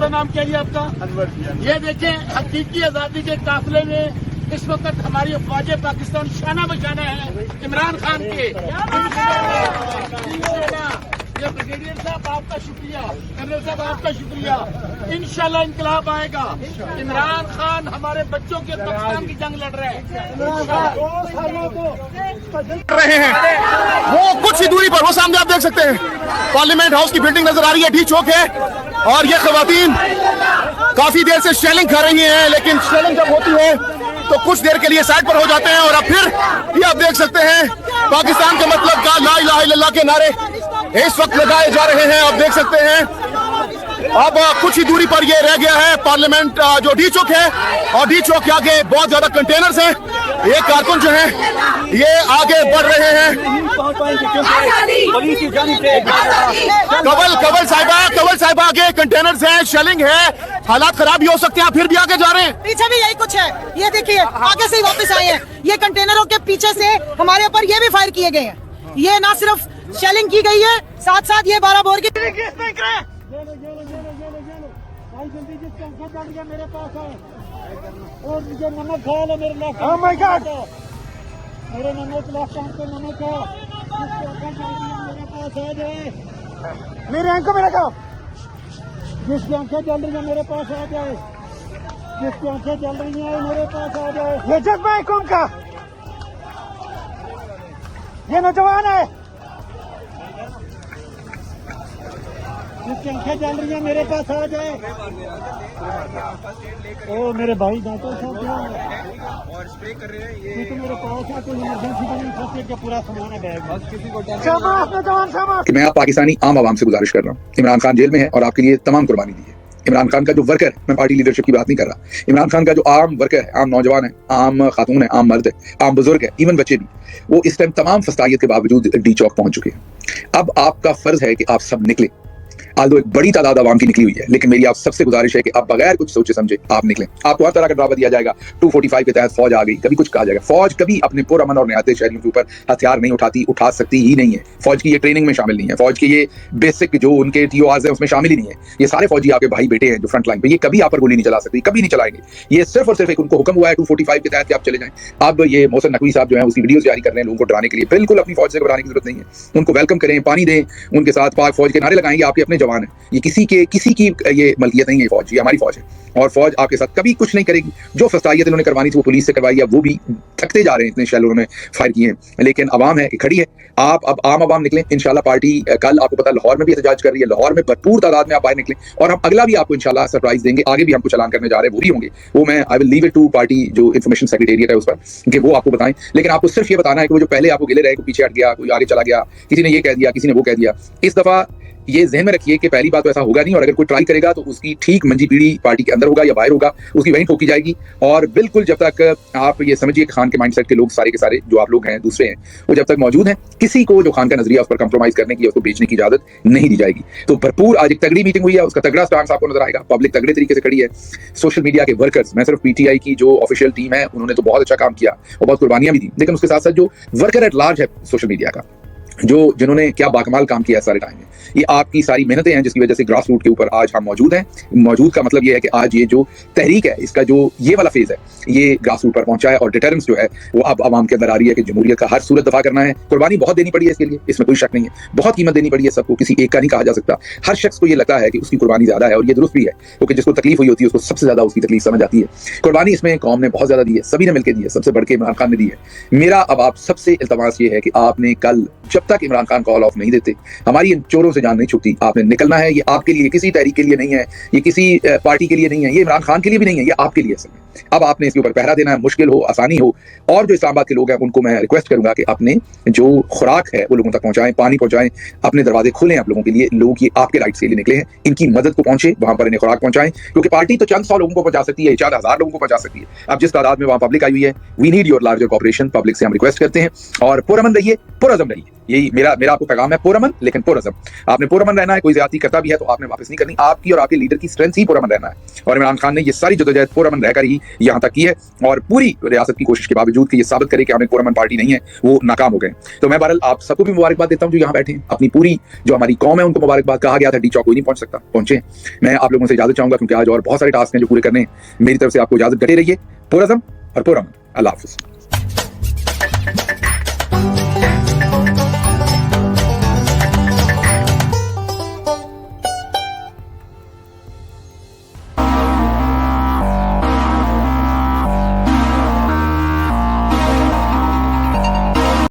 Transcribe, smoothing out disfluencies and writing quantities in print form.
पूरा नाम क्या है आपका? अनवर जी। ये देखें, हकीकी आजादी के काफिले में इस वक्त हमारी अफवाज पाकिस्तान शाना बशाना है इमरान खान के। ये ब्रिगेडियर साहब आपका शुक्रिया, कर्नल साहब आपका शुक्रिया। इंशाल्लाह इंकलाब आएगा। इमरान खान हमारे बच्चों के पाकिस्तान की जंग लड़ रहे हैं। रहे हैं वो कुछ ही दूरी पर, वो सामने आप देख सकते हैं पार्लियामेंट हाउस की बिल्डिंग नजर आ रही है, डी चौक है। और ये खवातीन काफी देर से शेलिंग कर रही हैं, लेकिन शेलिंग जब होती है तो कुछ देर के लिए साइड पर हो जाते हैं और अब फिर ये आप देख सकते हैं पाकिस्तान के मतलब का ला इलाहा इल्लल्लाह के नारे इस वक्त लगाए जा रहे हैं। आप देख सकते हैं अब कुछ ही दूरी पर ये रह गया है पार्लियामेंट जो डी चौक है, और डी चौक के आगे बहुत ज्यादा कंटेनर्स हैं। ये कारकुन जो हैं ये आगे बढ़ रहे हैं। कवल साहिबा आगे कंटेनर्स हैं, शेलिंग है, हालात खराब भी हो सकते हैं, फिर भी आगे जा रहे हैं। पीछे भी यही कुछ है, ये देखिए आगे से ही वापस आए हैं। ये कंटेनरों के पीछे से हमारे ऊपर ये भी फायर किए गए हैं। ये ना सिर्फ शेलिंग की गई है, साथ साथ ये 12 बोर की मेरे पास है और मुझे नमक खा लो मेरे लाख। Oh my God! मेरे नमक लाख पे नमक है, मेरे पास आ जाए। मेरे आंखों में लगाओ। जिसकी आंखें जल रही है मेरे पास आ जाए, जिसकी आंखें जल रही है मेरे पास आ जाए। ये जज्बा है कौम का, ये नौजवान है। जिसकी आंखें जल रही है मेरे पास आ जाए। ओ मेरे भाई डॉक्टर साहब और स्प्रे कर रहे हैं। ये तो मेरे पास है, कोई इमरजेंसी बनी फंसे के पूरा सामान है बैग में। किसी को शाबाश नौजवान शाबाश। कि मैं आप पाकिस्तानी आम आवाम से गुजारिश कर रहा हूँ, इमरान खान जेल में है और आपके लिए तमाम कुर्बानी दी है। इमरान खान का जो वर्कर है, मैं पार्टी लीडरशिप की बात नहीं कर रहा, इमरान खान का जो आम वर्कर है, आम नौजवान है, आम खातून है, आम मर्द है, आम बुजुर्ग है, इवन बच्चे भी, वो इस टाइम तमाम फस्तायत के बावजूद डी चौक पहुंच चुके हैं। अब आपका फर्ज है कि आप सब निकले। आल्दो एक बड़ी तादाद आवाम की निकली हुई है, लेकिन मेरी आप सबसे गुजारिश है कि आप बगैर कुछ सोचे समझे आप निकलें। आपको हर तरह का ड्रामा दिया जाएगा, 245 के तहत फौज आ गई, कभी कुछ कहा जाएगा। फौज कभी अपने पुरअमन और निहायत शहरियों के ऊपर हथियार नहीं उठा सकती ही नहीं है। फौज की ये ट्रेनिंग में शामिल नहीं है, फौज के ये बेसिक जो उनके TORs है उसमें शामिल ही नहीं है। ये सारे फौजी आपके भाई बेटे हैं जो फ्रंट लाइन पे, ये कभी आप पर गोली नहीं चला सकती, कभी नहीं चलाएंगे। ये सिर्फ और सिर्फ एक उनको हुक्म हुआ है 245 के तहत कि आप चले जाएं। अब ये मोहसिन नकवी साहब जो है उसकी वीडियोस जारी कर रहे हैं लोगों को डराने के लिए। बिल्कुल अपनी फौज से घबराने की जरूरत नहीं है, उनको वेलकम करें, पानी दें, उनके साथ पाक फौज के नारे लगाएंगे। आपके अपने जवान हैं, ये किसी की ये मलकियत नहीं है। फौज ये हमारी फौज है और फौज आपके साथ कभी कुछ नहीं करेगी। जो फस्तायत इन्होंने करवानी थी वो पुलिस से करवाई है, वो भी थकते जा रहे हैं, इतने शैल उन्होंने फायर किए हैं। लेकिन आवाम है कि खड़ी है। आप अब आम आवाम निकलें इंशाल्लाह। पार्टी कल आपको पता लाहौर में भी एहतजाज कर रही है, लाहौर में भरपूर तादाद में आप बाहर निकलें और हम अगला भी आपको इंशाल्लाह सरप्राइज देंगे। आगे भी हमको चलान करने जा रहे हैं, वो भी होंगे, वो मैं I will leave it to party जो इन्फॉर्मेशन सेक्रेटेरिएट है उस पर कि वो आपको बताएं। लेकिन आपको सिर्फ ये बताना है कि वो जो पहले आपको गिले रहे, कोई पीछे हट गया, कोई आगे चला गया, किसी ने ये कह दिया, किसी ने वो कह दिया, इस दफा ये ज़हन में रखिए कि पहली बात तो ऐसा होगा नहीं, और अगर कोई ट्राई करेगा तो उसकी ठीक मंजी पीढ़ी पार्टी के अंदर होगा या बाहर होगा, उसकी वहीं ठोकी जाएगी। और बिल्कुल जब तक आप ये समझिए खान के माइंडसेट के लोग सारे के सारे जो आप लोग हैं दूसरे हैं, वो जब तक मौजूद हैं, किसी को जो खान का नजरिया उस पर कंप्रोमाइज करने की, उसको बेचने की इजाजत नहीं दी जाएगी। तो भरपूर आज एक तगड़ी मीटिंग हुई है, उसका तगड़ा स्टांस आपको नजर आएगा। पब्लिक तगड़े तरीके से खड़ी है। सोशल मीडिया के वर्कर्स, मैं सिर्फ PTI की जो ऑफिशियल टीम है उन्होंने तो बहुत अच्छा काम किया और बहुत कुर्बानियां भी दी, लेकिन उसके साथ साथ जो वर्कर एट लार्ज है सोशल मीडिया का, जिन्होंने क्या बाकमाल काम किया है सारे टाइम में, ये आपकी सारी मेहनतें हैं जिसकी वजह से ग्रास रूट के ऊपर आज हम मौजूद हैं। मौजूद का मतलब ये है कि आज ये जो तहरीक है, इसका जो ये वाला फेज है, ये ग्रास रूट पर पहुंचा है और डिटरेंस जो है वो अब आवाम के अंदर आ रही है कि जमहूरियत का हर सूरत दफा करना है। कुर्बानी बहुत देनी पड़ी है इसके लिए, इसमें कोई शक नहीं है, बहुत कीमत देनी पड़ी है सबको, किसी एक का नहीं कहा जा सकता। हर शख्स को ये लगता है कि उसकी कुर्बानी ज्यादा है और ये दुरुस्त भी है, क्योंकि जिसको तकलीफ हुई होती है उसको सबसे ज्यादा उसकी तकलीफ समझ आती है। कुर्बानी इसमें कौम ने बहुत ज्यादा दी है, सभी ने मिलकर दी है, सबसे बढ़ के इमरान खान ने दी है। मेरा अब आप सबसे इल्तमास ये है कि आपने कल, जब तक इमरान खान कॉल ऑफ नहीं देते, हमारी इन चोरों से जान नहीं छूटती, आपने निकलना है। ये आपके लिए, किसी तहरीक के लिए नहीं है, ये किसी पार्टी के लिए नहीं है, ये इमरान खान के लिए भी नहीं है, ये आपके लिए असल में। अब आपने इसके ऊपर पहरा देना है, मुश्किल हो आसानी हो। और जो इस्लामाबाद के लोग हैं उनको मैं रिक्वेस्ट करूंगा कि अपने जो खुराक है वो लोगों तक पहुंचाएं, पानी पहुंचाएं, अपने दरवाजे खोलें आप लोगों के लिए। लोग ये आपके राइट से लिए निकले हैं, इनकी मदद को पहुंचे, वहां पर इन्हें खुराक पहुंचाएं, क्योंकि पार्टी तो चंद 100 लोगों को पहुंचा सकती है, 4,000 लोगों को पहुंचा सकती है। अब जिस तादाद में वहां पब्लिक आई हुई है, we need your larger cooperation. Public से हम रिक्वेस्ट करते हैं और पुरअमन रहिए, पुरअज़म रहिए। यही मेरा आपको पैगाम है, पुरअमन लेकिन पुरअज़म। आपने पुरअमन रहना है, कोई ज्यादती करता भी है तो आपने वापस नहीं करनी। आपकी और आपके लीडर की स्ट्रेंथ ही पुरअमन रहना है और इमरान खान ने ये सारी जदोजहद पुरअमन रहकर ही यहाँ तक की है और पूरी रियासत की कोशिश के बावजूद कि ये साबित करे कि हम एक पुरअमन पार्टी नहीं है, वो नाकाम हो गए। तो मैं बहरहाल आप सबको भी मुबारकबाद देता हूँ जो यहाँ बैठे हैं, अपनी पूरी जो हमारी कौम है उनको मुबारकबाद। कहा गया था डी चौक कोई नहीं पहुंच सकता, पहुंचे। मैं आप लोगों से इजाजत चाहूंगा क्योंकि आज और बहुत सारे टास्क हैं जो पूरे करने हैं। मेरी तरफ से आपको इजाजत, डटे रहिए, पुरअज़म और पुरअमन। अल्लाह हाफिज़।